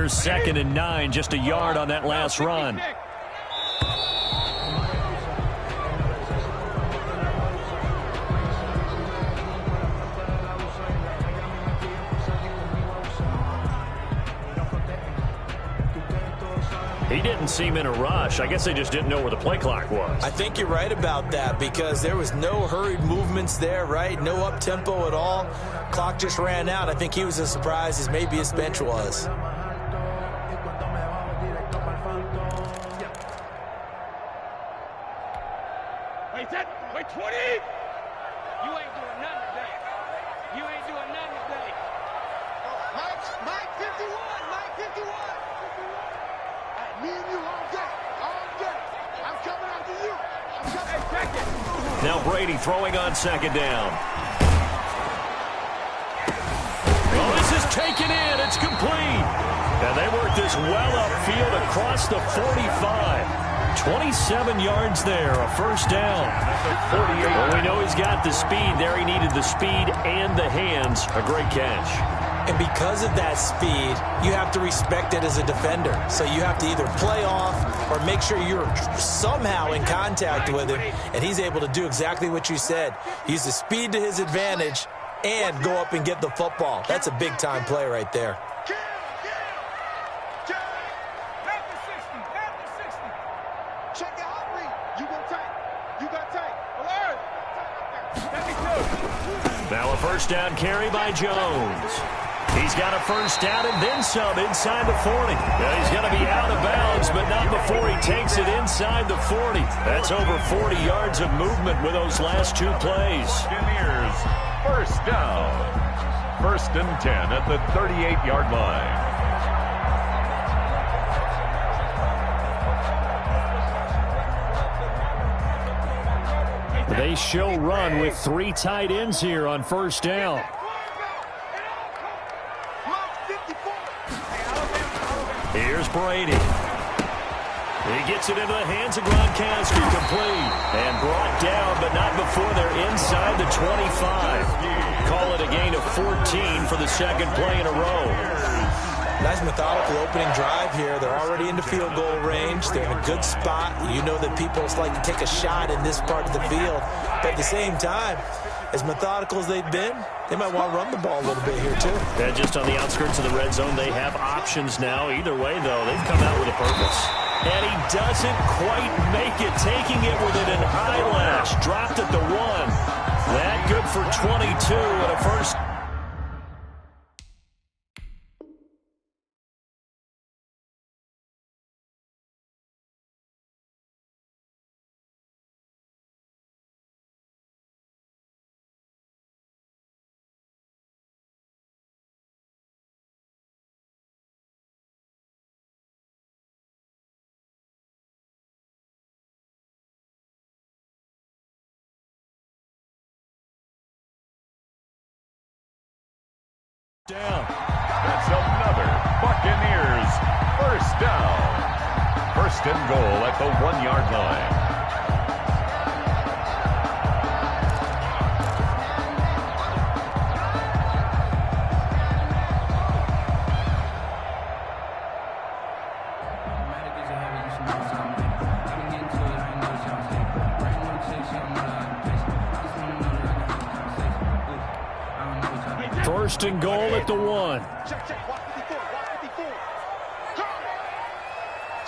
2nd and 9, just a yard on that last run. He didn't seem in a rush. I guess they just didn't know where the play clock was. I think you're right about that because there was no hurried movements there, right? No up-tempo at all. Clock just ran out. I think he was as surprised as maybe his bench was. Wait, 20! You ain't doing nothing today. You ain't doing nothing today. Mike 51! Mike 51! Me and you all day. I'm coming after you. Hey, check it. Now Brady throwing on 2nd down. Oh, this is taken in. It's complete. And they work this well upfield across the 45. 27 yards there, a first down. Well, we know he's got the speed there. He needed the speed and the hands. A great catch. And because of that speed, you have to respect it as a defender. So you have to either play off or make sure you're somehow in contact with him. And he's able to do exactly what you said. Use the speed to his advantage and go up and get the football. That's a big-time play right there. Now a first down carry by Jones. He's got a first down and then some inside the 40. Now he's going to be out of bounds, but not before he takes it inside the 40. That's over 40 yards of movement with those last two plays. First down. 1st and 10 at the 38-yard line. They show run with 3 tight ends here on first down. Here's Brady. He gets it into the hands of Gronkowski, complete. And brought down, but not before they're inside the 25. Call it a gain of 14 for the second play in a row. Nice methodical opening drive here. They're already into field goal range. They're in a good spot. You know that people like to take a shot in this part of the field. But at the same time, as methodical as they've been, they might want to run the ball a little bit here too. Yeah, just on the outskirts of the red zone, they have options now. Either way, though, they've come out with a purpose. And he doesn't quite make it, taking it with an eyelash. Dropped at the 1. That good for 22 and a first. Down. That's another Buccaneers first down. 1st and goal at the 1-yard line. First and goal at the 1. Check, 154.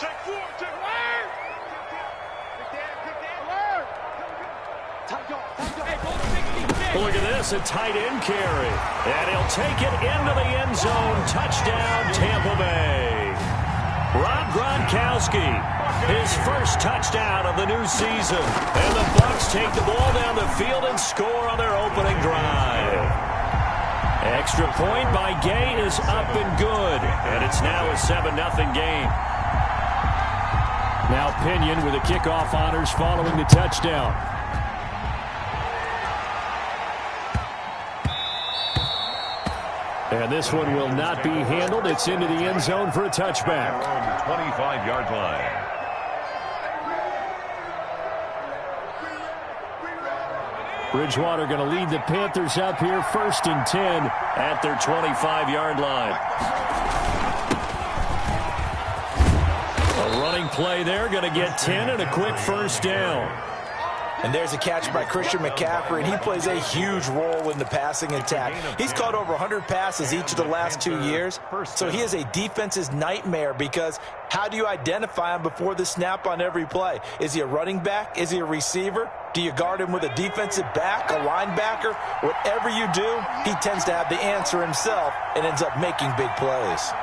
Check 4, check 1. Look at this, a tight end carry. And he'll take it into the end zone. Touchdown, Tampa Bay. Rob Gronkowski, his first touchdown of the new season. And the Bucs take the ball down the field and score on their opening drive. Extra point by Gay is up and good. And it's now a 7-0 game. Now Pinion with the kickoff honors following the touchdown. And this one will not be handled. It's into the end zone for a touchback. 25-yard line. Bridgewater going to lead the Panthers up here, 1st and 10 at their 25-yard line. running play there, going to get 10 and a quick first down. And there's a catch by Christian McCaffrey, and he plays a huge role in the passing attack. He's caught over 100 passes each of the last 2 years, so he is a defense's nightmare because how do you identify him before the snap on every play? Is he a running back? Is he a receiver? Do you guard him with a defensive back, a linebacker? Whatever you do, he tends to have the answer himself and ends up making big plays.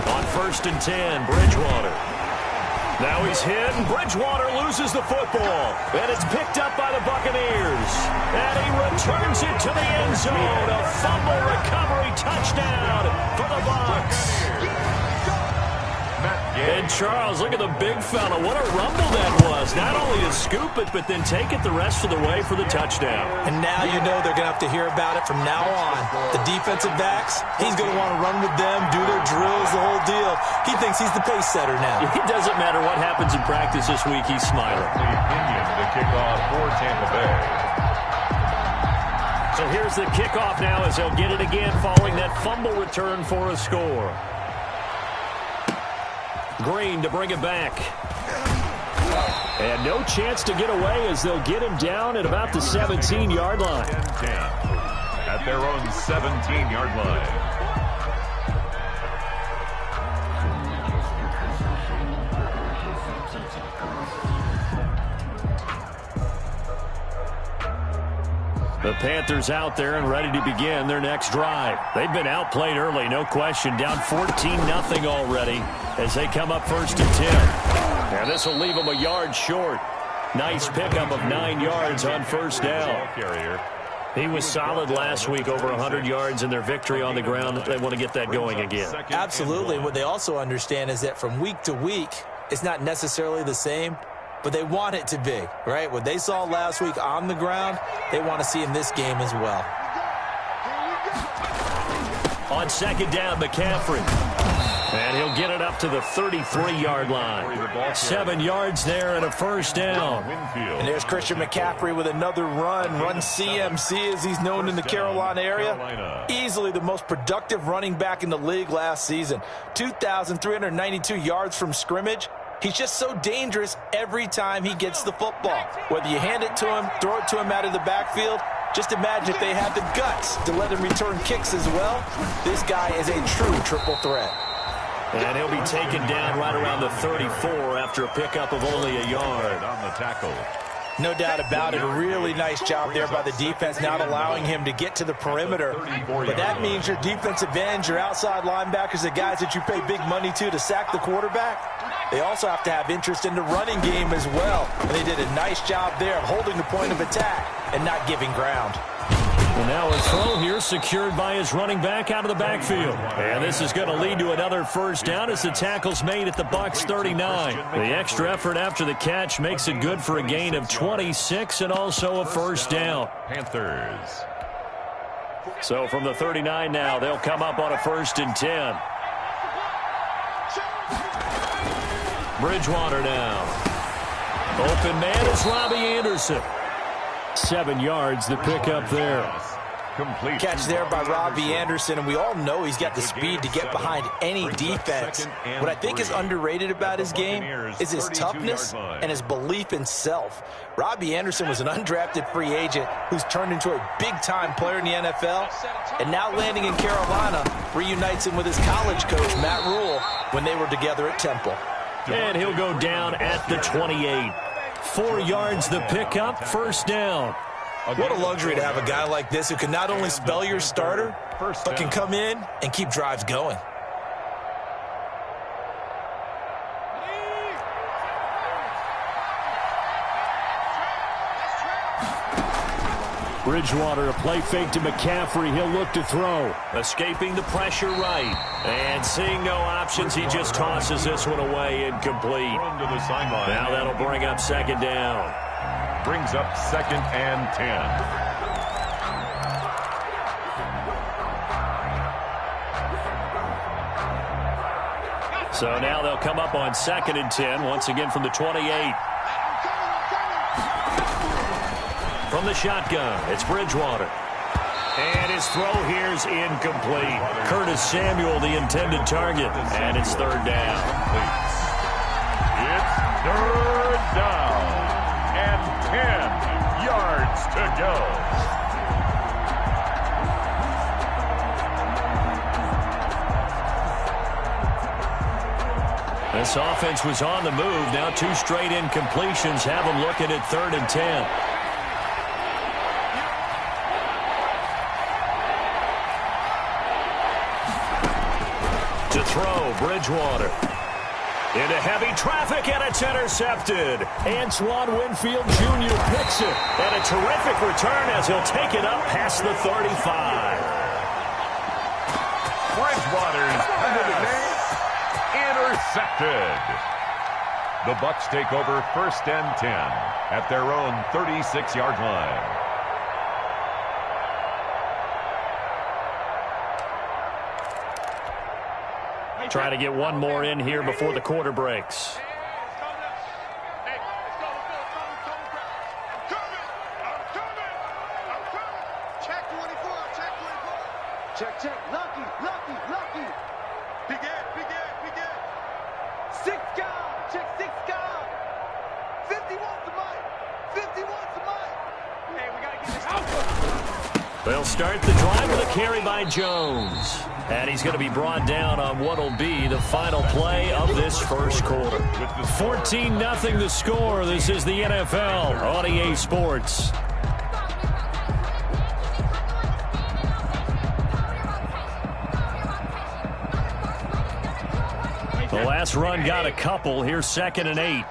On 1st and 10, Bridgewater. Now he's hit, and Bridgewater loses the football. And it's picked up by the Buccaneers. And he returns it to the end zone. A fumble recovery touchdown for the Bucs. And Charles, look at the big fella. What a rumble that was. Not only to scoop it, but then take it the rest of the way for the touchdown. And now you know they're going to have to hear about it from now on. The defensive backs, he's going to want to run with them, do their drills, the whole deal. He thinks he's the pace setter now. It doesn't matter what happens in practice this week, he's smiling. The opinion to kick off for Tampa Bay. So here's the kickoff now as they'll get it again following that fumble return for a score. Green to bring it back. And no chance to get away as they'll get him down at about the 17-yard line. 10 at their own 17-yard line. The Panthers out there and ready to begin their next drive. They've been outplayed early, no question. Down 14-0 already as they come up 1st and 10. And this will leave them a yard short. Nice pickup of 9 yards on 1st down. He was solid last week, over 100 yards in their victory on the ground. They want to get that going again. Absolutely. What they also understand is that from week to week, it's not necessarily the same, but they want it to be, right? What they saw last week on the ground, they want to see in this game as well. On 2nd down, McCaffrey. And he'll get it up to the 33-yard line. 7 yards there and a 1st down. And there's Christian McCaffrey with another run CMC as he's known in the Carolina area. Easily the most productive running back in the league last season. 2,392 yards from scrimmage. He's just so dangerous every time he gets the football. Whether you hand it to him, throw it to him out of the backfield, just imagine if they had the guts to let him return kicks as well. This guy is a true triple threat. And he'll be taken down right around the 34 after a pickup of only a yard. On the tackle. No doubt about it. A really nice job there by the defense, not allowing him to get to the perimeter. But that means your defensive ends, your outside linebackers, the guys that you pay big money to sack the quarterback, they also have to have interest in the running game as well. And they did a nice job there of holding the point of attack and not giving ground. And now a throw here secured by his running back out of the backfield. And this is going to lead to another 1st down as the tackle's made at the Bucs 39. The extra effort after the catch makes it good for a gain of 26 and also a 1st down. Panthers. So from the 39 now, they'll come up on a 1st and 10. Bridgewater now. Open man is Robbie Anderson. 7 yards the pickup there. Complete. Catch there by Robbie Anderson, and we all know he's got the speed to get behind any defense. What I think is underrated about his game is his toughness and his belief in self. Robbie Anderson was an undrafted free agent who's turned into a big-time player in the NFL, and now landing in Carolina reunites him with his college coach, Matt Rule, when they were together at Temple. And he'll go down at the 28. 4 yards the pickup, 1st down. What a luxury to have a guy like this who can not only spell your starter, but can come in and keep drives going. Bridgewater, a play fake to McCaffrey. He'll look to throw. Escaping the pressure right. And seeing no options, he just tosses this one away incomplete. Run to the sideline. Now that'll bring up 2nd down. Brings up 2nd and 10. So now they'll come up on 2nd and 10, once again from the 28. from the shotgun. It's Bridgewater. And his throw here's incomplete. Curtis Samuel, the intended target. And it's third down. It's third down. And 10 yards to go. This offense was on the move. Now 2 straight incompletions have them looking at 3rd and 10. To throw, Bridgewater. Into heavy traffic, and it's intercepted. Antoine Winfield Jr. picks it. And a terrific return as he'll take it up past the 35. Bridgewater's pass intercepted. The Bucs take over 1st and 10 at their own 36-yard line. Try to get one more in here before the quarter breaks. Check 24, check 24. Check. Lucky. Big Ed. 6 guard. Check 6 guard. 51's the mic. Hey, we got to get this out. They'll start the drive with a carry by Jones. And he's going to be brought down on what will be the final play of this first quarter. 14-0 the score. This is the NFL on EA Sports. The last run got a couple. Here's 2nd and 8.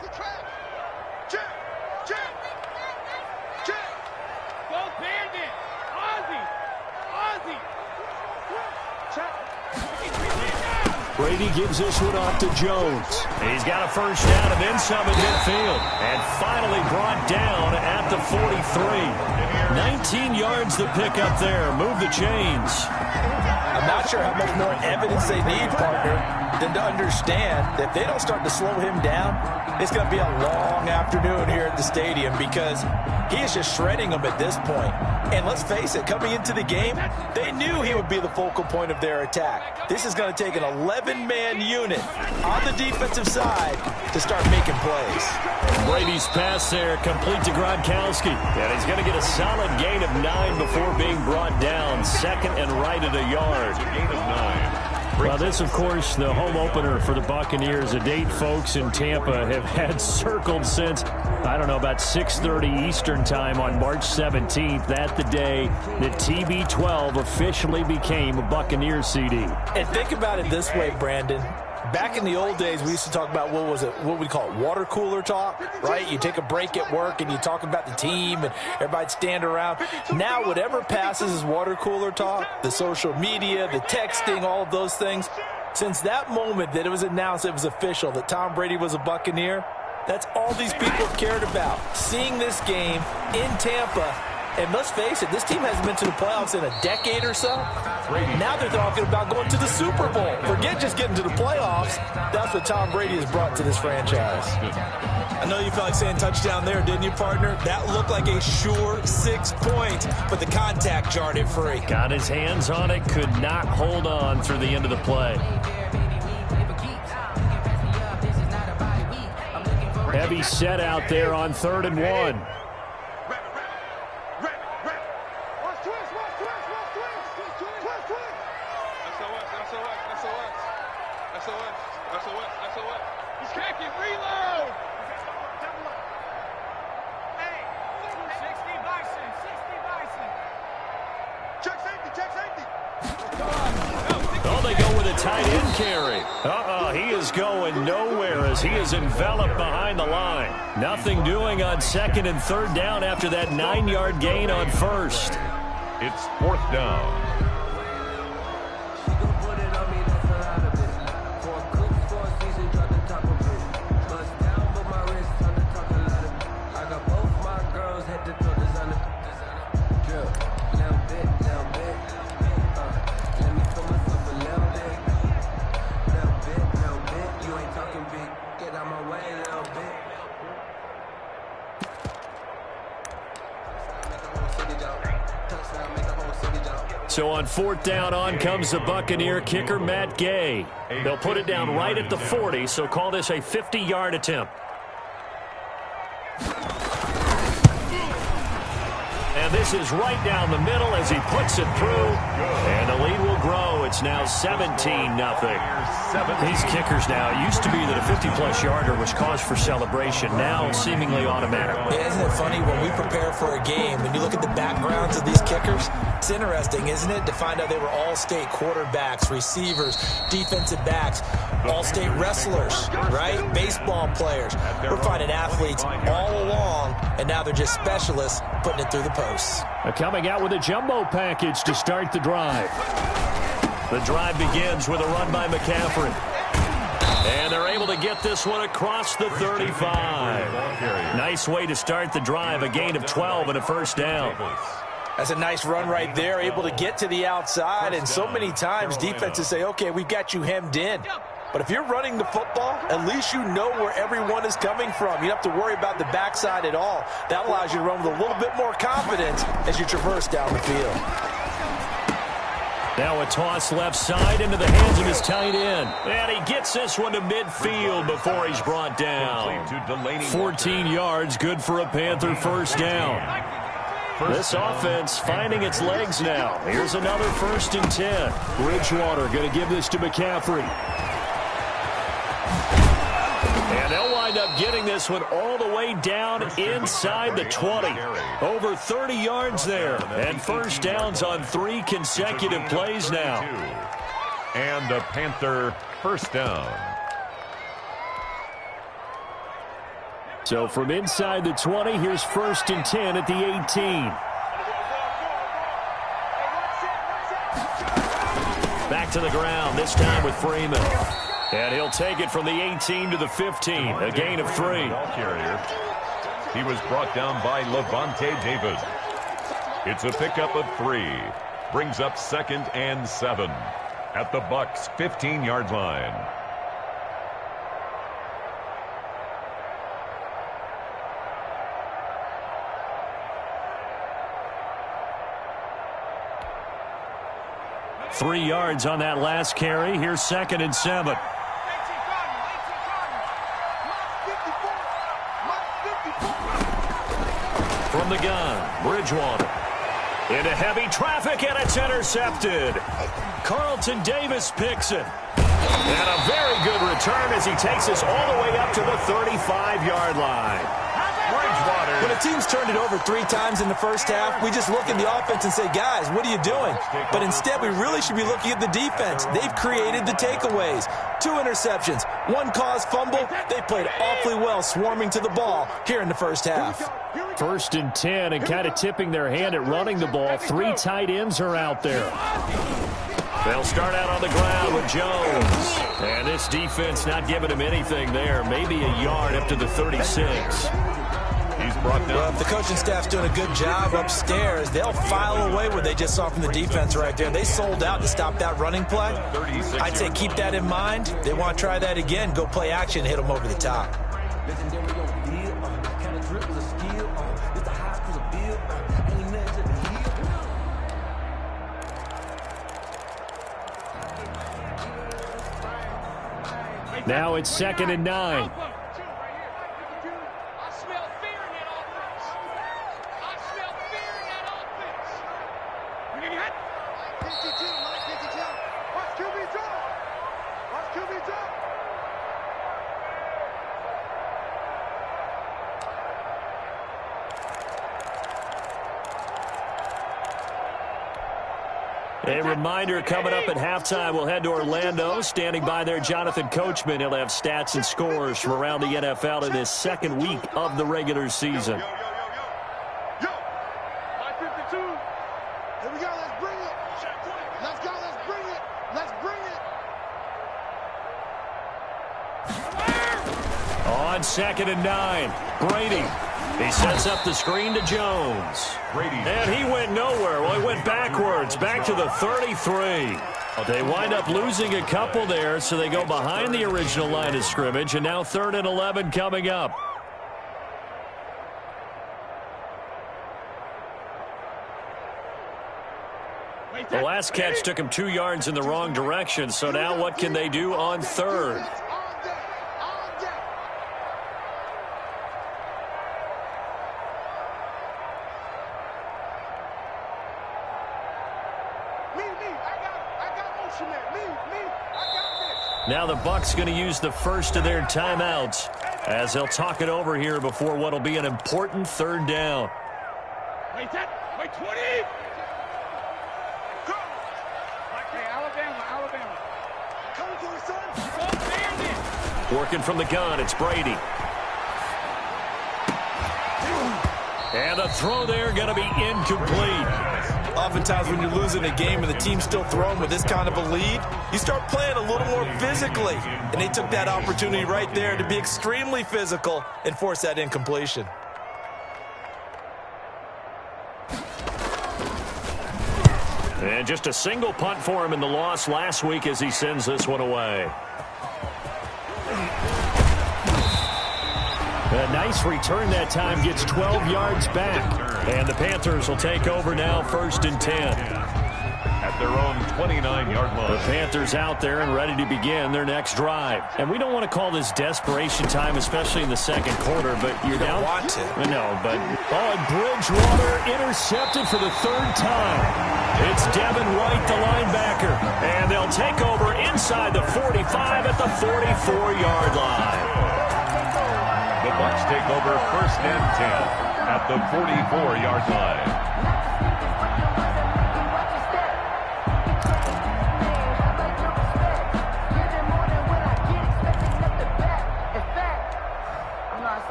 Brady gives this one off to Jones. He's got a first down and then some in midfield. And finally brought down at the 43. 19 yards to pick up there. Move the chains. I'm not sure how much more evidence they need, partner, than to understand that if they don't start to slow him down, it's going to be a long afternoon here at the stadium because he is just shredding them at this point. And let's face it, coming into the game, they knew he would be the focal point of their attack. This is going to take an 11-man unit on the defensive side to start making plays. Brady's pass there, complete to Gronkowski. And he's going to get a solid gain of 9 before being brought down. 2nd and right at a yard. Gain of 9. Well, this, of course, the home opener for the Buccaneers. A date folks in Tampa have had circled since, I don't know, about 6:30 Eastern time on March 17th. That the day that TB12 officially became a Buccaneers CD. And think about it this way, Brandon. Back in the old days, we used to talk about, what we call it, water cooler talk, right? You take a break at work and you talk about the team and everybody'd stand around. Now, whatever passes is water cooler talk, the social media, the texting, all of those things. Since that moment that it was announced it was official that Tom Brady was a Buccaneer, that's all these people have cared about. Seeing this game in Tampa. And let's face it, this team hasn't been to the playoffs in a decade or so. Now they're talking about going to the Super Bowl. Forget just getting to the playoffs. That's what Tom Brady has brought to this franchise. I know you felt like saying touchdown there, didn't you, partner? That looked like a sure 6 points, but the contact jarred it free. Got his hands on it, could not hold on through the end of the play. Heavy set out there on 3rd and 1. Tight end carry. He is going nowhere as he is enveloped behind the line. Nothing doing on 2nd and 3rd down after that 9-yard gain on 1st. It's 4th down. So on 4th down, on comes the Buccaneer kicker, Matt Gay. They'll put it down right at the 40, so call this a 50-yard attempt. And this is right down the middle as he puts it through. And the lead will grow. It's now 17-0. These kickers now, it used to be that a 50-plus yarder was cause for celebration. Now seemingly automatic. Yeah, isn't it funny when we prepare for a game, when you look at the backgrounds of these kickers, it's interesting, isn't it, to find out they were all-state quarterbacks, receivers, defensive backs, all-state wrestlers, right? Baseball players. We're finding athletes all along, and now they're just specialists putting it through the posts. Coming out with a jumbo package to start the drive. The drive begins with a run by McCaffrey. And they're able to get this one across the 35. Nice way to start the drive, a gain of 12 and a first down. That's a nice run right there, able to get to the outside. And so many times defenses say, okay, we've got you hemmed in. But if you're running the football, at least you know where everyone is coming from. You don't have to worry about the backside at all. That allows you to run with a little bit more confidence as you traverse down the field. Now a toss left side into the hands of his tight end. And he gets this one to midfield before he's brought down. 14 yards, good for a Panther first down. This offense finding its legs now. Here's another 1st and 10. Bridgewater going to give this to McCaffrey. And they'll wind up getting this one all the way down inside the 20. Over 30 yards there. And first downs on 3 consecutive plays now. And a Panther first down. So from inside the 20, here's 1st and 10 at the 18. Back to the ground, this time with Freeman. And he'll take it from the 18 to the 15, a gain of 3. He was brought down by Levante David. It's a pickup of 3. Brings up 2nd and 7 at the Bucs 15-yard line. Three yards on that last carry. Here's 2nd and 7. From the gun, Bridgewater. Into heavy traffic, and it's intercepted. Carlton Davis picks it. And a very good return as he takes us all the way up to the 35-yard line. Bridgewater. When a team's turned it over 3 times in the first half, we just look at the offense and say, guys, what are you doing? But instead, we really should be looking at the defense. They've created the takeaways. 2 interceptions, 1 caused fumble. They played awfully well swarming to the ball here in the first half. 1st and 10, and kind of tipping their hand at running the ball. 3 tight ends are out there. They'll start out on the ground with Jones. And this defense not giving him anything there. Maybe a yard up to the 36. He's brought down. Well, if the coaching staff's doing a good job upstairs, they'll file away what they just saw from the defense right there. They sold out to stop that running play. I'd say keep that in mind. They want to try that again. Go play action, hit them over the top. Now it's 2nd and 9. A reminder coming up at halftime, we'll head to Orlando. Standing by there, Jonathan Coachman. He'll have stats and scores from around the NFL in this 2nd week of the regular season. Yo, 552. Here we go, let's bring it. Let's go, let's bring it. Let's bring it. On 2nd and 9, Brady. He sets up the screen to Jones. Brady. And he went nowhere. Well, he went backwards, back to the 33. They wind up losing a couple there, so they go behind the original line of scrimmage, and now 3rd and 11 coming up. The last catch took him 2 yards in the wrong direction, so now what can they do on third? Now the Bucs going to use the first of their timeouts as they'll talk it over here before what will be an important third down. Wait 20. Go. Hey, Alabama. Come to the sun. Working from the gun, it's Brady. And the throw there going to be incomplete. Oftentimes when you're losing a game and the team's still throwing with this kind of a lead, you start playing a little more physically. And they took that opportunity right there to be extremely physical and force that incompletion. And just a single punt for him in the loss last week as he sends this one away. A nice return that time, gets 12 yards back. And the Panthers will take over now, 1st and 10. At their own 29-yard line. The Panthers out there and ready to begin their next drive. And we don't want to call this desperation time, especially in the second quarter, but you're down. Want to. No, but and Bridgewater intercepted for the 3rd time. It's Devin White, the linebacker. And they'll take over inside the 45 at the 44-yard line. The Bucs take over 1st and 10 at the 44-yard line.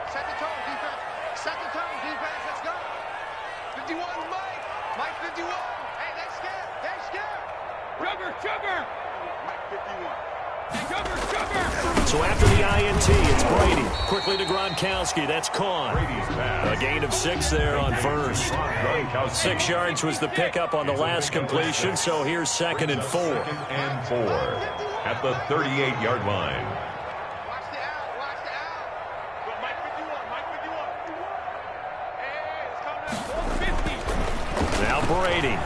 Set the tone, defense. Set the tone, defense. Let's go. 51, Mike 51. Hey, they scared. Sugar. Mike 51. So after the INT, it's Brady. Quickly to Gronkowski. That's Kahn. A gain of 6 there on first. 6 yards was the pickup on the last completion, so here's 2nd and 4. 2nd and 4 at the 38-yard line. Watch the out. Go, Mike 51. Hey, it's coming up. 50. Now Brady.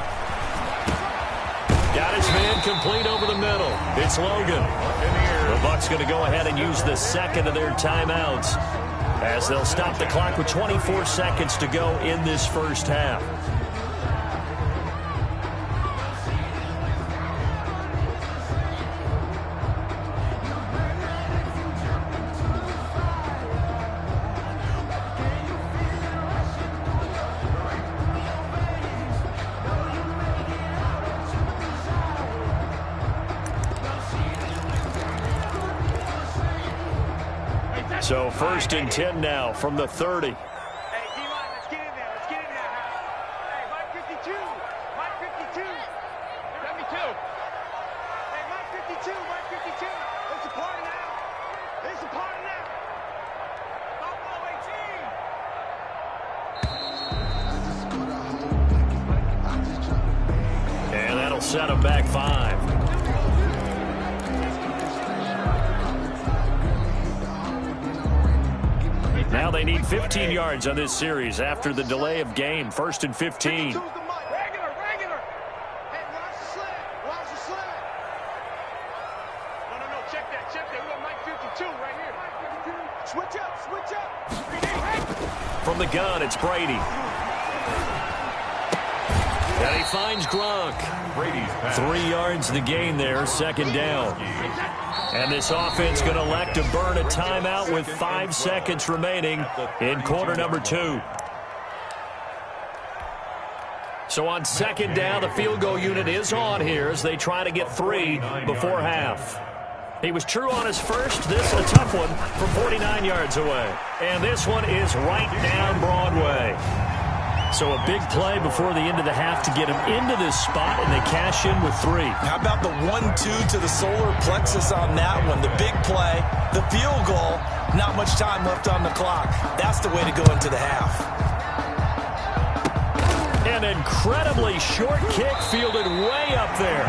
Got his man complete over the middle. It's Logan. The Bucs going to go ahead and use the 2nd of their timeouts as they'll stop the clock with 24 seconds to go in this first half. So 1st and 10 now from the 30. Hey, D-line, let's get in there. Hey, Mike 52. Let me 2. Hey, Mike 52. It's a party now. Don't go 18. And that'll set them back 5. Now they need 15 yards on this series after the delay of game. 1st and 15. Regular. Hey, watch the slant. No, check that. We got Mike 52 right here. Switch up. From the gun, it's Brady. And he finds Gronk. Brady's pass. 3 yards the gain there, 2nd down. And this offense going to elect to burn a timeout with 5 seconds remaining in quarter number 2. So on 2nd down, the field goal unit is on here as they try to get 3 before half. He was true on his first. This a tough one from 49 yards away. And this one is right down Broadway. So a big play before the end of the half to get him into this spot, and they cash in with 3. How about the 1-2 to the solar plexus on that one? The big play, the field goal, not much time left on the clock. That's the way to go into the half. An incredibly short kick fielded way up there.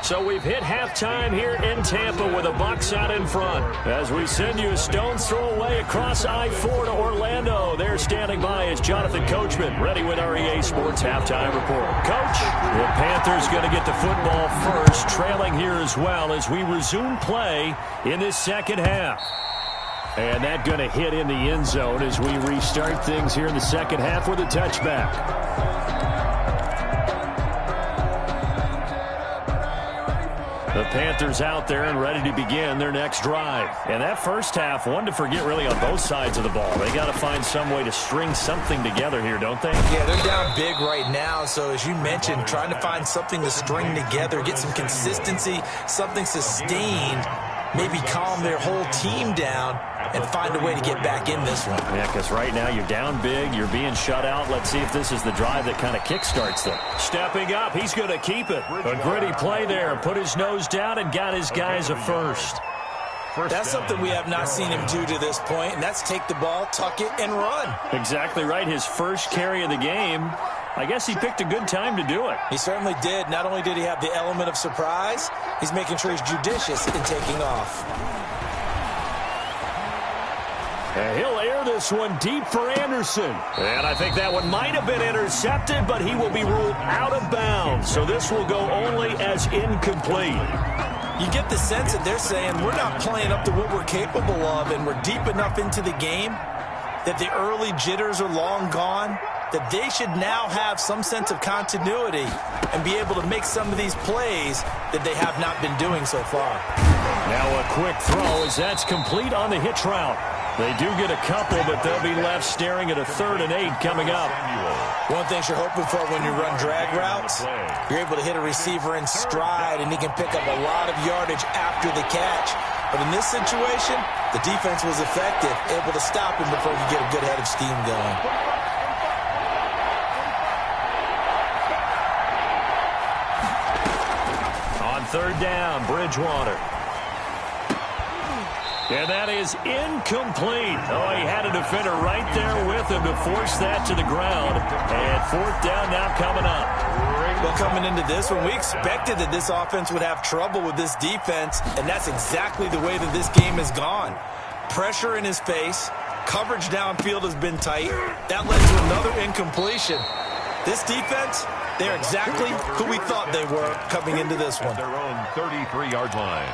So we've hit halftime here in Tampa with the Bucs out in front. As we send you a stone's throw away across I-4 to Orlando. There standing by is Jonathan Coachman, ready with our EA Sports Halftime Report. Coach, the Panthers going to get the football first, trailing here as well as we resume play in this second half. And that going to hit in the end zone as we restart things here in the second half with a touchback. The Panthers out there and ready to begin their next drive. And that first half, one to forget really on both sides of the ball. They got to find some way to string something together here, don't they? Yeah, they're down big right now. So as you mentioned, trying to find something to string together, get some consistency, something sustained, maybe calm their whole team down and find a way to get back in this one. Yeah, because right now you're down big, you're being shut out. Let's see if this is the drive that kind of kickstarts them. Stepping up, he's going to keep it. A gritty play there, put his nose down and got his guys a first. That's something we have not seen him do to this point, and that's take the ball, tuck it, and run. Exactly right. His first carry of the game. I guess he picked a good time to do it. He certainly did. Not only did he have the element of surprise, he's making sure he's judicious in taking off. And he'll air this one deep for Anderson. And I think that one might have been intercepted, but he will be ruled out of bounds. So this will go only as incomplete. You get the sense that they're saying we're not playing up to what we're capable of, and we're deep enough into the game that the early jitters are long gone, that they should now have some sense of continuity and be able to make some of these plays that they have not been doing so far. Now a quick throw as that's complete on the hitch route. They do get a couple, but they'll be left staring at a 3rd and 8 coming up. One thing you're hoping for when you run drag routes, you're able to hit a receiver in stride, and he can pick up a lot of yardage after the catch. But in this situation, the defense was effective, able to stop him before he get a good head of steam going. On 3rd down, Bridgewater. And that is incomplete. Oh, he had a defender right there with him to force that to the ground. And 4th down now coming up. Well, coming into this one, we expected that this offense would have trouble with this defense, and that's exactly the way that this game has gone. Pressure in his face. Coverage downfield has been tight. That led to another incompletion. This defense, they're exactly who we thought they were coming into this one. Their own 33-yard line.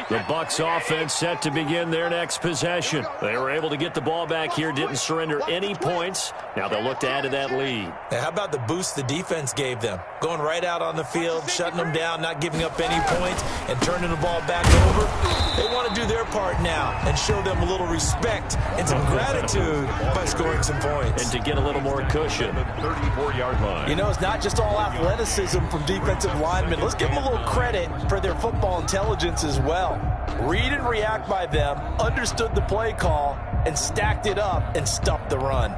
The Bucs offense set to begin their next possession. They were able to get the ball back here, didn't surrender any points. Now they'll look to add to that lead. Now, how about the boost the defense gave them? Going right out on the field, shutting them down, not giving up any points, and turning the ball back over. They want to do their part now and show them a little respect and some gratitude by scoring some points. And to get a little more cushion. 34-yard line. You know, it's not just all athleticism from defensive linemen. Let's give them a little credit for their football intelligence as well. Read and react by them, understood the play call, and stacked it up and stuffed the run.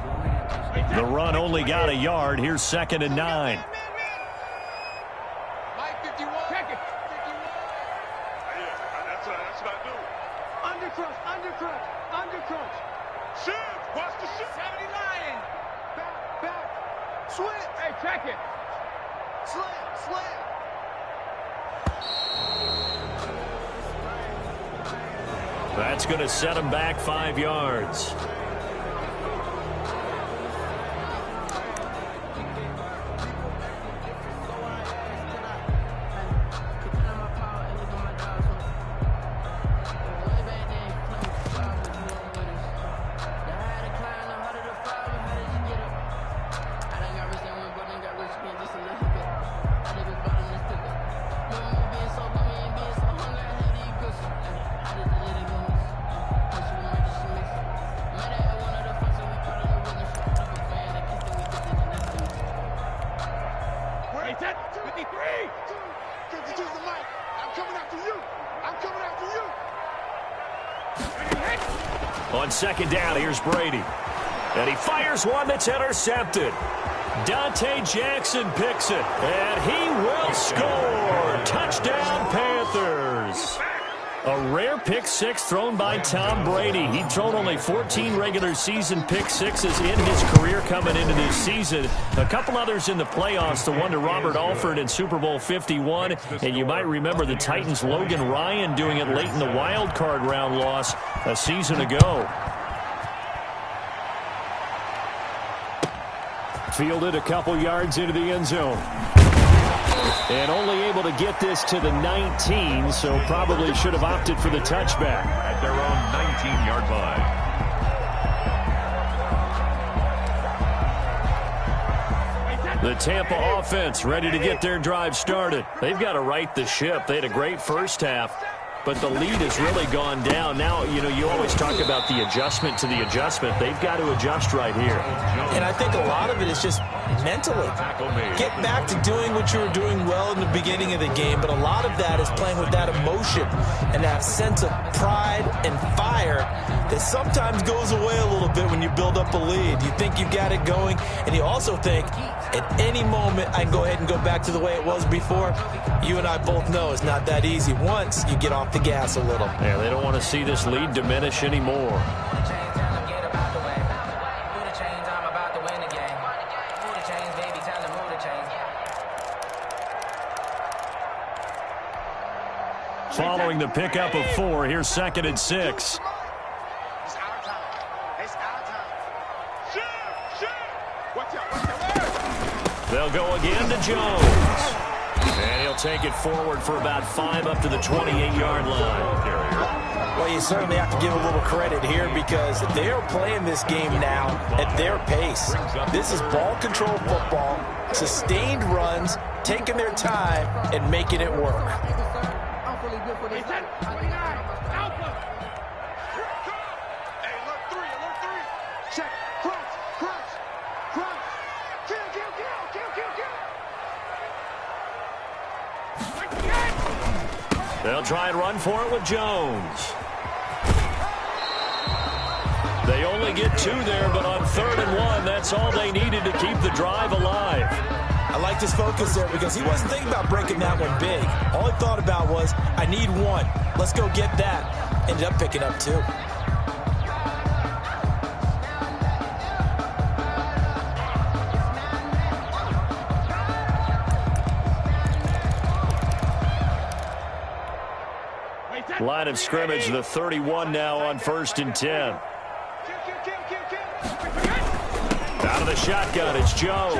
The run only got a yard. Here's 2nd and 9. Mike 51. Check it. 51. Yeah, that's what I do. Undercrunch. Shift. Watch the shift. 70 Lion. Back. Switch. Hey, check it. Slam. That's going to set him back 5 yards. On 2nd down, here's Brady. And he fires one that's intercepted. Dante Jackson picks it. And he will score. Touchdown, Panthers. A rare pick six thrown by Tom Brady. He'd thrown only 14 regular season pick sixes in his career coming into this season. A couple others in the playoffs, the one to Robert Alford in Super Bowl 51. And you might remember the Titans' Logan Ryan doing it late in the wild card round loss a season ago. Fielded a couple yards into the end zone. And only able to get this to the 19, so probably should have opted for the touchback. At their own 19-yard line. The Tampa offense ready to get their drive started. They've got to right the ship. They had a great first half, but the lead has really gone down. Now, you always talk about the adjustment to the adjustment. They've got to adjust right here. And I think a lot of it is just mentally. Get back to doing what you were doing well in the beginning of the game, but a lot of that is playing with that emotion and that sense of pride and fire that sometimes goes away a little bit when you build up a lead. You think you've got it going, and you also think at any moment I can go ahead and go back to the way it was before. You and I both know it's not that easy once you get off the gas a little. Yeah, they don't want to see this lead diminish anymore. Following the pickup of 4, here's 2nd and 6. It's our time. It's our time. Watch out. They'll go again to Jones. And he'll take it forward for about 5 up to the 28-yard line. Well, you certainly have to give a little credit here because they are playing this game now at their pace. This is ball control football, sustained runs, taking their time, and making it work. Hey, 29. Alpha. Hey, alert 3. Check. Crunch. Kill. They'll try and run for it with Jones. They only get 2 there, but on 3rd and 1, that's all they needed to keep the drive alive. I liked his focus there because he wasn't thinking about breaking that one big. All he thought about was, I need 1. Let's go get that. Ended up picking up 2. Line of scrimmage, the 31 now on 1st and 10. Out of the shotgun, it's Jones.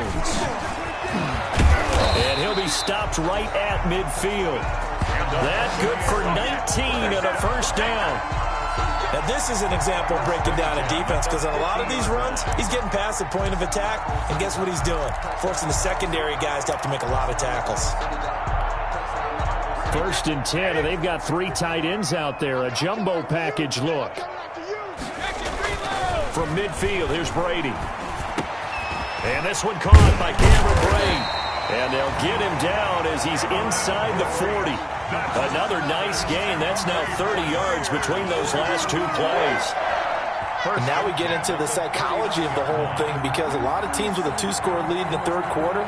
And he'll be stopped right at midfield. That good for 19 and a first down. Now this is an example of breaking down a defense because on a lot of these runs, he's getting past the point of attack, and guess what he's doing? Forcing the secondary guys to have to make a lot of tackles. 1st and 10, and they've got 3 tight ends out there. A jumbo package look. From midfield, here's Brady. And this one caught by Cameron Brate. And they'll get him down as he's inside the 40. Another nice gain. That's now 30 yards between those last 2 plays. And now we get into the psychology of the whole thing because a lot of teams with a 2-score lead in the 3rd quarter,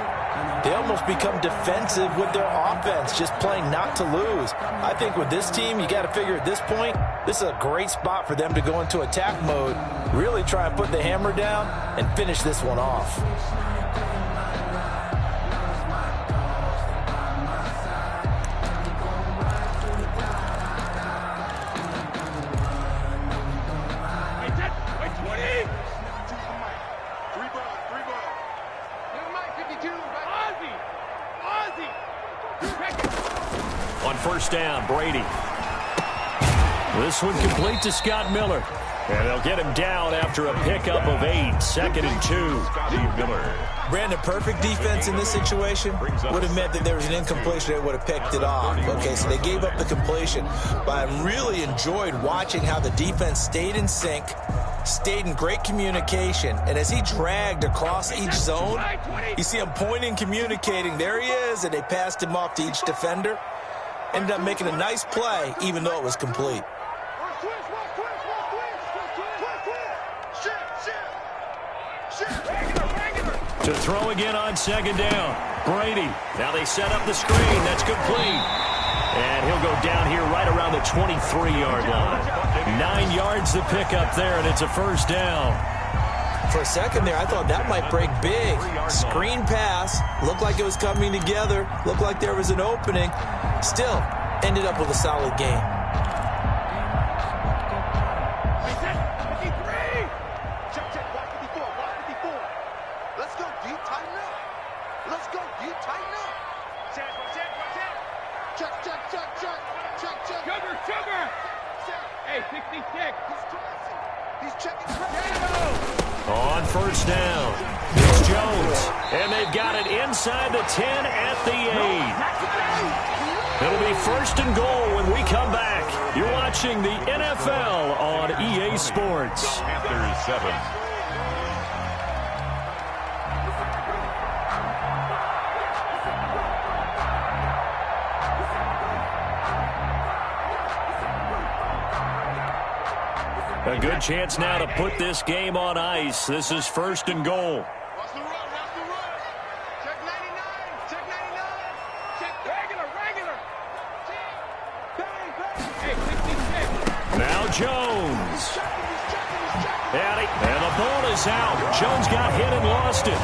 they almost become defensive with their offense, just playing not to lose. I think with this team, you got to figure at this point, this is a great spot for them to go into attack mode, really try and put the hammer down and finish this one off. On 1st down, Brady. This one complete to Scott Miller. And they'll get him down after a pickup of 8, 2nd and 2. Scotty Miller. Brandon, perfect defense in this situation would have meant that there was an incompletion that would have picked it off. Okay, so they gave up the completion. But I really enjoyed watching how the defense stayed in sync, stayed in great communication, and as he dragged across each zone, you see him pointing, communicating. There he is, and they passed him off to each defender. Ended up making a nice play, even though it was complete. To throw again on 2nd down. Brady. Now they set up the screen. That's complete. And he'll go down here right around the 23-yard line. 9 yards to pick up there, and it's a first down. For a second there, I thought that might break big. Screen pass. Looked like it was coming together. Looked like there was an opening. Still, ended up with a solid game. Let's go deep, tighten up. Let's go deep, tighten up. Check. Sugar. Hey, 66. He's checking. On first down, it's Jones. And they've got it inside the 10 at the 8. It'll be first and goal when we come back. You're watching the NFL on EA Sports. Panthers 7. A good chance now to put this game on ice. This is first and goal. Watch the run. Check 99. Check regular. Hey, 66. Now Jones. And the ball is out. Jones got hit and lost it.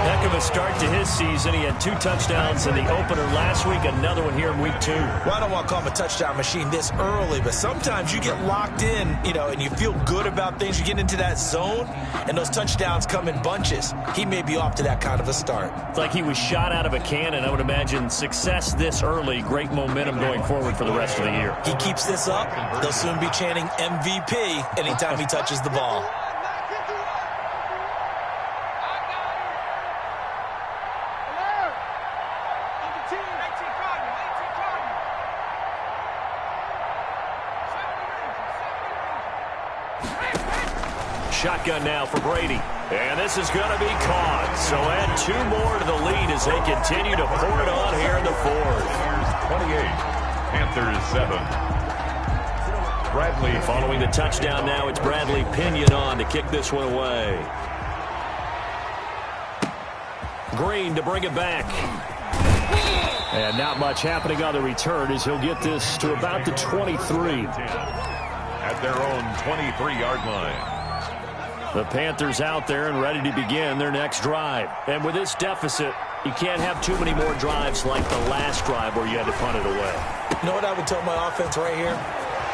Heck of a start to his season. He had 2 touchdowns in the opener last week, another one here in week 2. Well, I don't want to call him a touchdown machine this early, but sometimes you get locked in, and you feel good about things. You get into that zone, and those touchdowns come in bunches. He may be off to that kind of a start. It's like he was shot out of a cannon. I would imagine success this early, great momentum going forward for the rest of the year. He keeps this up, they'll soon be chanting MVP anytime he touches the ball. Shotgun now for Brady. And this is going to be caught. So add 2 more to the lead as they continue to pour it on here in the 4th. Here's 28. Panthers 7. Bradley following the touchdown now. It's Bradley Pinion on to kick this one away. Green to bring it back. And not much happening on the return as he'll get this to about the 23. At their own 23-yard line. The Panthers out there and ready to begin their next drive. And with this deficit, you can't have too many more drives like the last drive where you had to punt it away. You know what I would tell my offense right here?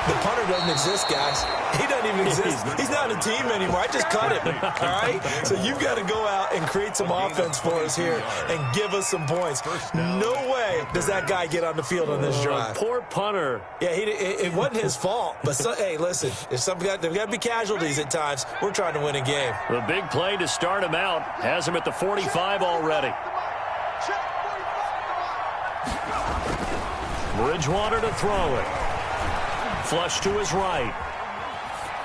The punter doesn't exist, guys. He doesn't even exist. He's not a team anymore. I just cut him, all right? So you've got to go out and create some offense for us here and give us some points. No way does that guy get on the field on this drive. Poor punter. Yeah, it wasn't his fault. But, hey, listen, there's got to be casualties at times. We're trying to win a game. The big play to start him out has him at the 45 already. Bridgewater to throw it. Flush to his right.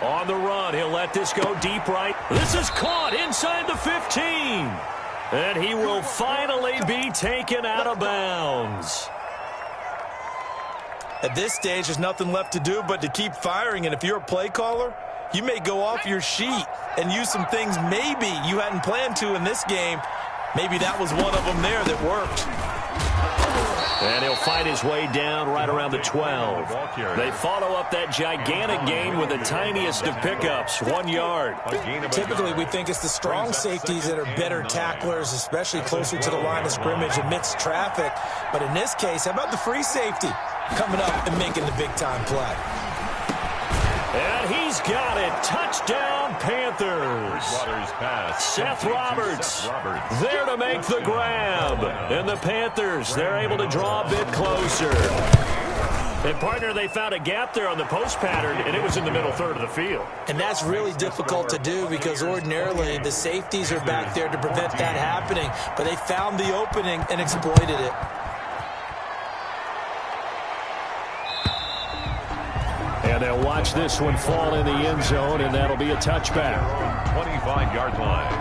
On the run, he'll let this go deep right. This is caught inside the 15. And he will finally be taken out of bounds. At this stage, there's nothing left to do but to keep firing. And if you're a play caller, you may go off your sheet and use some things maybe you hadn't planned to in this game. Maybe that was one of them there that worked. And he'll fight his way down right around the 12. They follow up that gigantic gain with the tiniest of pickups, 1 yard. Typically, we think it's the strong safeties that are better tacklers, especially closer to the line of scrimmage amidst traffic. But in this case, how about the free safety coming up and making the big-time play? And he's got it. Touchdown, Panthers. Seth Roberts there to make the grab. And the Panthers, they're able to draw a bit closer. And, partner, they found a gap there on the post pattern, and it was in the middle third of the field. And that's really difficult to do because ordinarily the safeties are back there to prevent that happening. But they found the opening and exploited it. And they'll watch this one fall in the end zone, and that'll be a touchback. 25-yard line.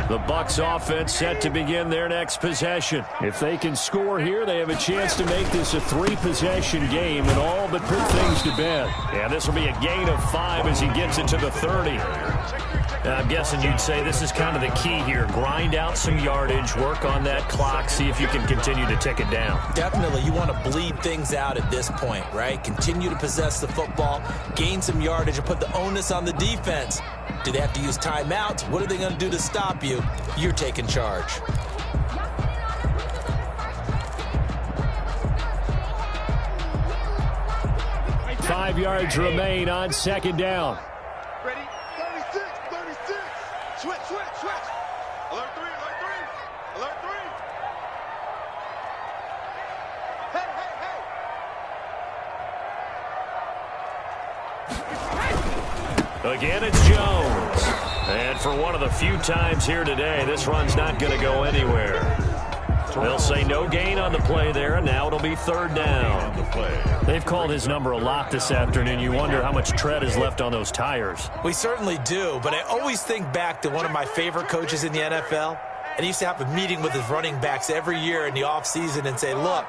The Bucs offense set to begin their next possession. If they can score here, they have a chance to make this a 3-possession game and all but put things to bed. And this will be a gain of 5 as he gets it to the 30. I'm guessing you'd say this is kind of the key here. Grind out some yardage, work on that clock, see if you can continue to tick it down. Definitely. You want to bleed things out at this point, right? Continue to possess the football, gain some yardage, and put the onus on the defense. Do they have to use timeouts? What are they going to do to stop you? You're taking charge. Five yards remain on second down. Ready? 36, 36. Switch, switch, switch. Alert 3, alert 3. Alert 3. Hey, hey, hey. Again, it's Jones. And for one of the few times here today, this run's not going to go anywhere. They'll say no gain on the play there, and now it'll be third down. They've called his number a lot this afternoon. You wonder how much tread is left on those tires. We certainly do, but I always think back to one of my favorite coaches in the NFL. And he used to have a meeting with his running backs every year in the offseason and say, look,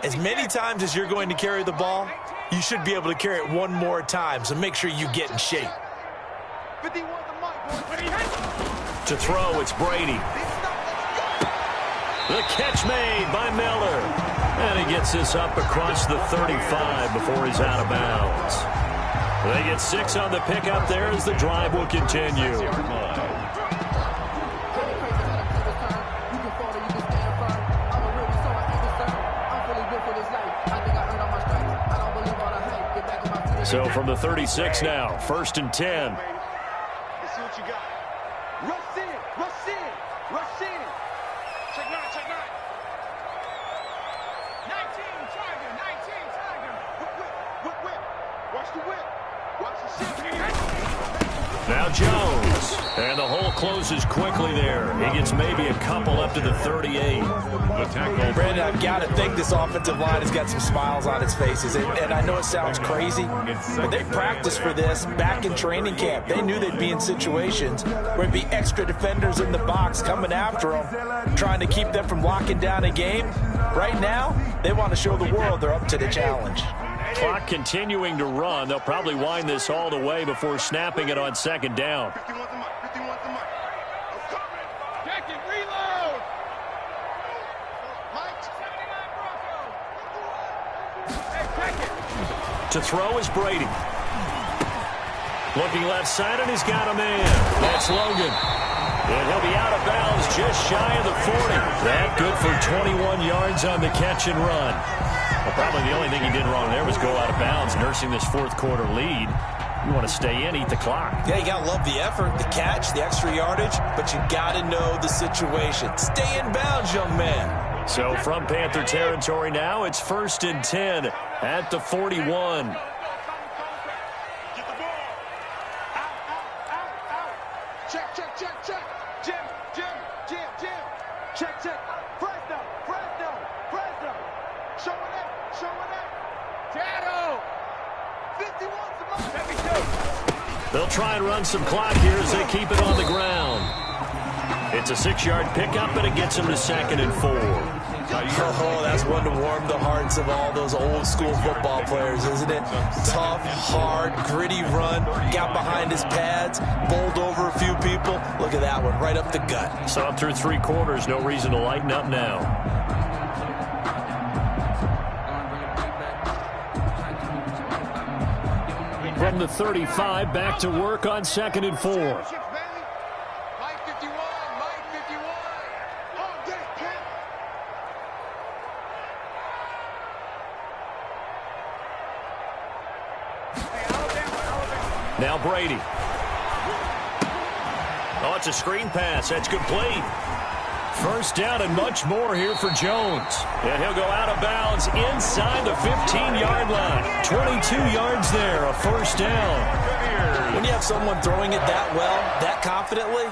as many times as you're going to carry the ball, you should be able to carry it one more time, so make sure you get in shape. To throw, it's Brady. The catch made by Miller. And he gets this up across the 35 before he's out of bounds. They get 6 on the pickup there as the drive will continue. So from the 36 now, 1st and 10. Let's see what you got. Rush in, rush in, rush in. Check 9, check 9. 19, Tiger, 19, Tiger. Whip, whip, whip, whip. Watch the whip. Watch the shit. Now Jones. And the hole closes quickly there. He gets maybe a couple up to the 38. The tackle. Brandon, I've got to think this offensive line has got some smiles on its faces. And I know it sounds crazy, but they practiced for this back in training camp. They knew they'd be in situations where there'd be extra defenders in the box coming after them, trying to keep them from locking down a game. Right now, they want to show the world they're up to the challenge. Clock continuing to run. They'll probably wind this all the way before snapping it on second down. 51's the mark, 51's the mark. I'm coming. Check it, reload. Mike, 79 Bronco. Hey, check it. To throw is Brady. Looking left side, and he's got a man. That's Logan. And he'll be out of bounds just shy of the 40. That good for 21 yards on the catch and run. Well, probably the only thing he did wrong there was go out of bounds, nursing this fourth quarter lead. You want to stay in, eat the clock. Yeah, you got to love the effort, the catch, the extra yardage, but you got to know the situation. Stay in bounds, young man. So from Panther territory now, it's 1st and 10 at the 41. Get the ball. Out, out, out, out. Check, check, check, check. Jim, Jim, Jim, Jim. Check, check. Fresno, Fresno, Fresno. Showing it, showing it. Shadow. 51's the mark. 72. They'll try and run some clock here as they keep it on the ground. It's a 6-yard pickup, but it gets them to 2nd and 4. Oh, that's one to warm the hearts of all those old school football players, isn't it? Tough, hard, gritty run, got behind his pads, bowled over a few people. Look at that one, right up the gut. Saw it through 3 quarters, no reason to lighten up now. From the 35, back to work on 2nd and 4. Mike 51, Mike 51. All day, Kent. Hey, Alabama. Now Brady. Oh, it's a screen pass. That's complete. First down and much more here for Jones. And he'll go out of bounds inside the 15-yard line. 22 yards there, a first down. When you have someone throwing it that well, that confidently,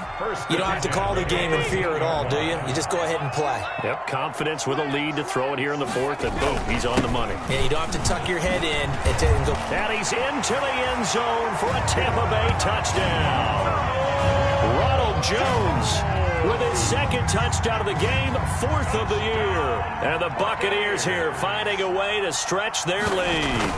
you don't have to call the game in fear at all, do you? You just go ahead and play. Yep, confidence with a lead to throw it here in the 4th, and boom, he's on the money. Yeah, you don't have to tuck your head in and go. And he's into the end zone for a Tampa Bay touchdown. Ronald Jones with his second touchdown of the game, 4th of the year. And the Buccaneers here finding a way to stretch their lead.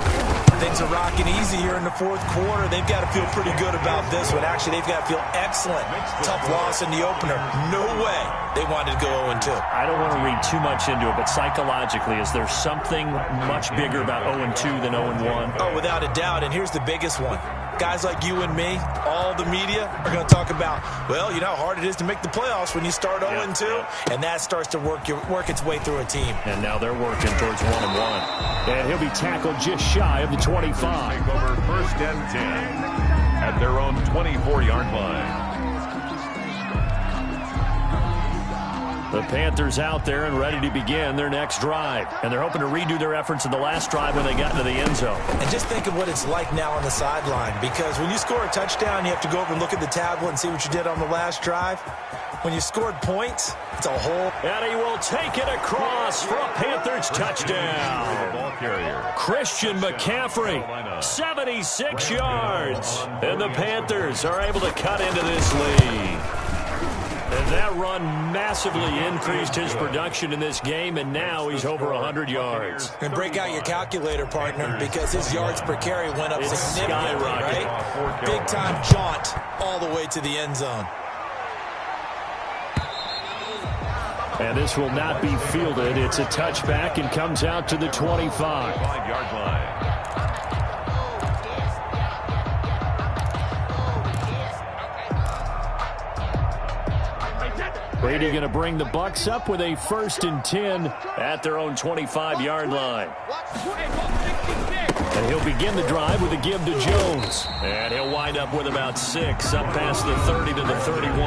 Things are rocking easy here in the 4th quarter. They've got to feel pretty good about this one. Actually, they've got to feel excellent. Tough loss in the opener. No way they wanted to go 0-2. I don't want to read too much into it, but psychologically, is there something much bigger about 0-2 than 0-1? Oh, without a doubt. And here's the biggest one. Guys like you and me, all the media, are going to talk about, well, you know how hard it is to make the playoffs when you start 0-2, and that starts to work its way through a team. And now they're working towards 1-1. And he'll be tackled just shy of the 25. Take over 1st and 10 at their own 24-yard line. The Panthers out there and ready to begin their next drive. And they're hoping to redo their efforts in the last drive when they got into the end zone. And just think of what it's like now on the sideline, because when you score a touchdown, you have to go over and look at the tablet and see what you did on the last drive. When you scored points, it's a whole... And he will take it across for a Panthers touchdown. Ball carrier. Christian McCaffrey, 76 yards. And the Panthers are able to cut into this lead. And that run massively increased his production in this game, and now he's over 100 yards. And break out your calculator, partner, because his yards per carry went up significantly, right? Big-time jaunt all the way to the end zone. And this will not be fielded. It's a touchback and comes out to the 25. 5-yard line. Brady going to bring the Bucs up with a 1st and 10 at their own 25-yard line. And he'll begin the drive with a give to Jones. And he'll wind up with about 6 up past the 30 to the 31.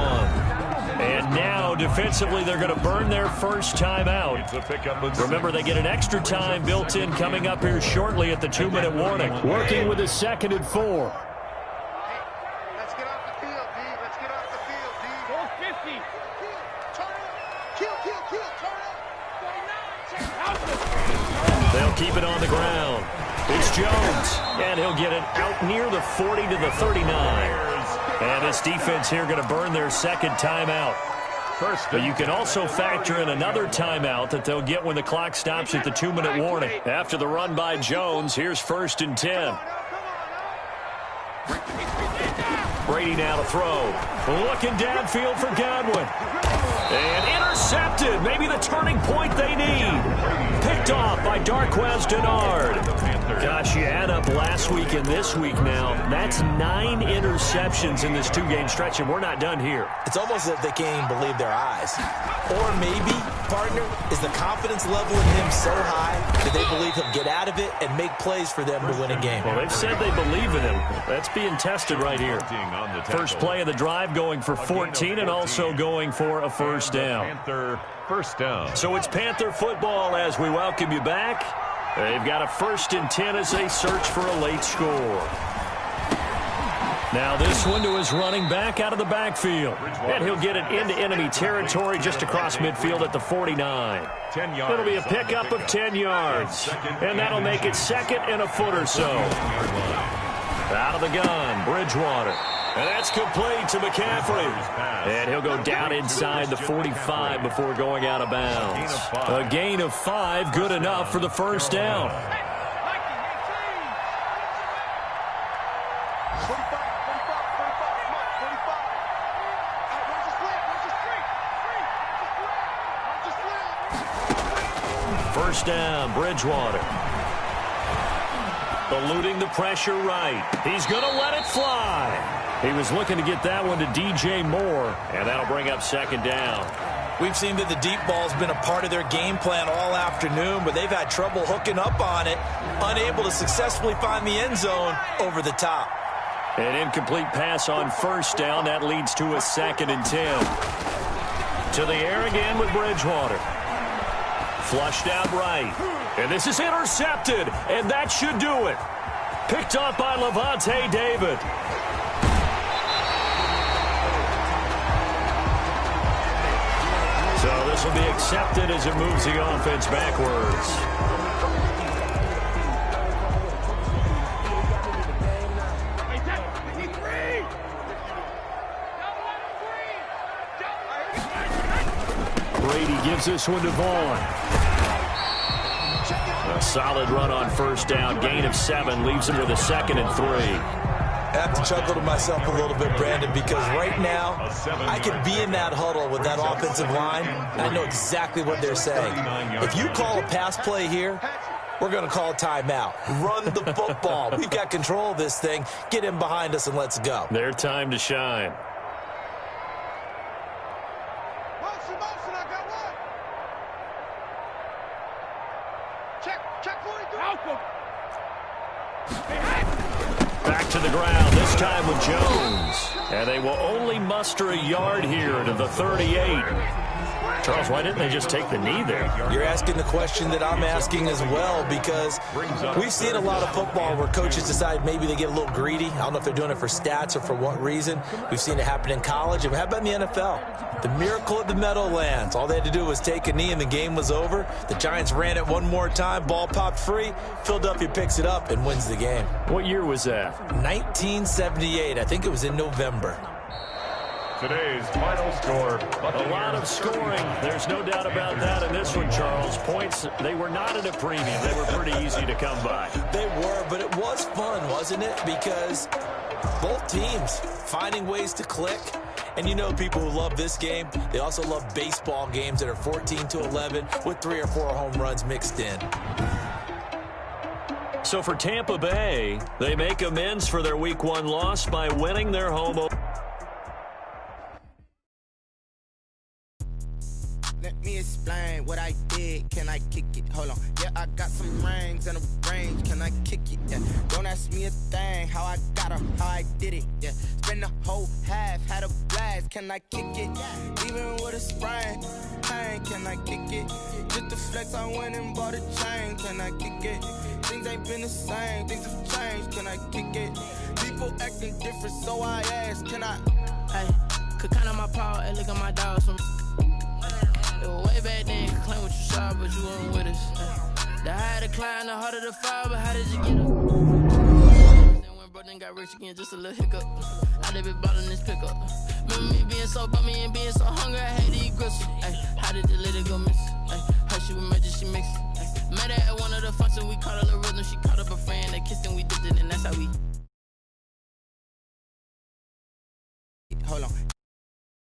And now, defensively, they're going to burn their first time out. Remember, they get an extra time built in coming up here shortly at the 2-minute warning. Working with a 2nd and 4. Let's get off the field, D. Let's get off the field, D. 450. Kill, turn up. They'll keep it on the ground. It's Jones, and he'll get it out near the 40 to the 39. And this defense here going to burn their 2nd timeout. But you can also factor in another timeout that they'll get when the clock stops at the 2-minute warning. After the run by Jones, here's 1st and 10. Brady now to throw. Looking downfield for Godwin. And intercepted. Maybe the turning point they need. Picked off by Darquez Dennard. Gosh, you add up last week and this week now. That's 9 interceptions in this 2-game stretch, and we're not done here. It's almost as if they can't even believe their eyes. Or maybe, partner, is the confidence level in him so high that they believe he'll get out of it and make plays for them to win a game. Well, they've said they believe in him. That's being tested right here. First play of the drive going for 14 and also going for a 1st down. Panther first down. So it's Panther football as we welcome you back. They've got a 1st and 10 as they search for a late score. Now this one to his running back out of the backfield. And he'll get it into enemy territory just across midfield at the 49. 10 yards. It'll be a pickup of 10 yards. And that'll make it 2nd and a foot or so. Out of the gun, Bridgewater. And that's complete to McCaffrey. And he'll go down inside the 45 before going out of bounds. A gain of 5, good enough for the 1st down. First down, Bridgewater. Eluding the pressure right. He's going to let it fly. He was looking to get that one to DJ Moore, and that'll bring up 2nd down. We've seen that the deep ball's been a part of their game plan all afternoon, but they've had trouble hooking up on it, unable to successfully find the end zone over the top. An incomplete pass on 1st down. That leads to a 2nd and 10. To the air again with Bridgewater. Flushed out right. And this is intercepted, and that should do it. Picked off by Levante David. So this will be accepted as it moves the offense backwards. this one to Vaughn. A solid run on first down. Gain of 7 leaves him with a 2nd and 3. I have to chuckle to myself a little bit, Brandon, because right now I could be in that huddle with that offensive line, and I know exactly what they're saying. If you call a pass play here, we're going to call a timeout. Run the football. We've got control of this thing. Get in behind us and let's go. Their time to shine. Motion, I got one. Check 42. Back to the ground, this time with Jones. And they will only muster a yard here to the 38. Charles, why didn't they just take the knee there? You're asking the question that I'm asking as well, because we've seen a lot of football where coaches decide maybe they get a little greedy. I don't know if they're doing it for stats or for what reason. We've seen it happen in college. And how about in the NFL? The miracle of the Meadowlands. All they had to do was take a knee and the game was over. The Giants ran it one more time. Ball popped free. Philadelphia picks it up and wins the game. What year was that? 1978. I think it was in November. Today's final score. A lot of scoring. There's no doubt about that in this one, Charles. Points, they were not at a premium. They were pretty easy to come by. They were, but it was fun, wasn't it? Because both teams finding ways to click. And you know people who love this game, they also love baseball games that are 14-11 with 3 or 4 home runs mixed in. So for Tampa Bay, they make amends for their Week 1 loss by winning their home opener. Let me explain what I did. Can I kick it? Hold on. Yeah, I got some rings and a range. Can I kick it? Yeah. Don't ask me a thing. How I got her, how I did it. Yeah. Spend the whole half, had a blast. Can I kick it? Even with a sprain. Pain, can I kick it? Just to flex, I went and bought a chain. Can I kick it? Things ain't been the same. Things have changed. Can I kick it? People acting different, so I ask. Can I? Hey, could count on my power and look at my dogs from. It was way back then, could claim what you saw, but you weren't with us. The higher the climb, the harder the fall, but how did you get up? Then when brother got rich again, just a little hiccup. I did be ballin' this pickup. Remember me being so bummy and being so hungry, I had to eat gristle. Ay,